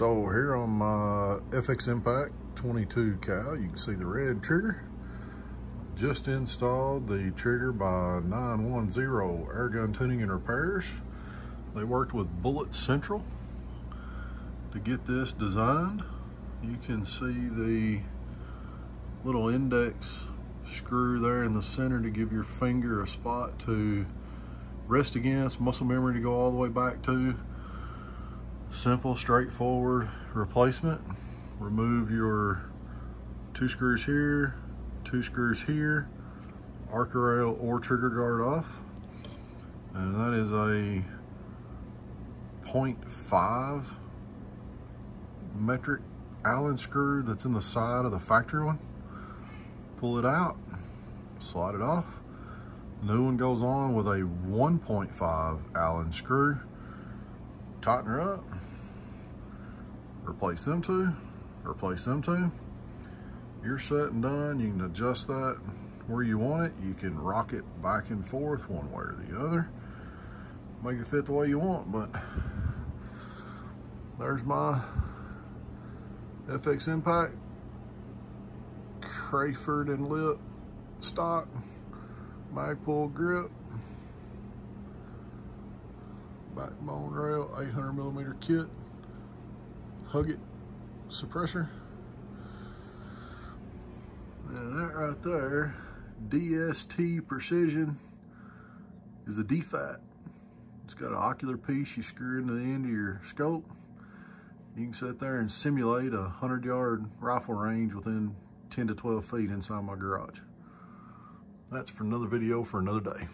So here on my FX Impact 22 cal, you can see the red trigger. Just installed the trigger by 910 Airgun Tuning and Repairs. They worked with Bullet Central to get this designed. You can see the little index screw there in the center to give your finger a spot to rest against, muscle memory to go all the way back to. Simple, straightforward replacement. Remove your 2 screws here, 2 screws here, arc rail or trigger guard off. And that is a 0.5 metric Allen screw that's in the side of the factory one. Pull it out, slide it off. New one goes on with a 1.5 Allen screw. Tighten her up, replace them two, replace them two. You're set and done. You can adjust that where you want it. You can rock it back and forth one way or the other. Make it fit the way you want, but there's my FX Impact Crayford and lip stock Magpul grip, backbone rail, 800mm kit, hug it suppressor, and that right there, DST Precision, is a DFAT. It's got an ocular piece you screw into the end of your scope. You can sit there and simulate a 100-yard rifle range within 10 to 12 feet inside my garage. That's for another video for another day.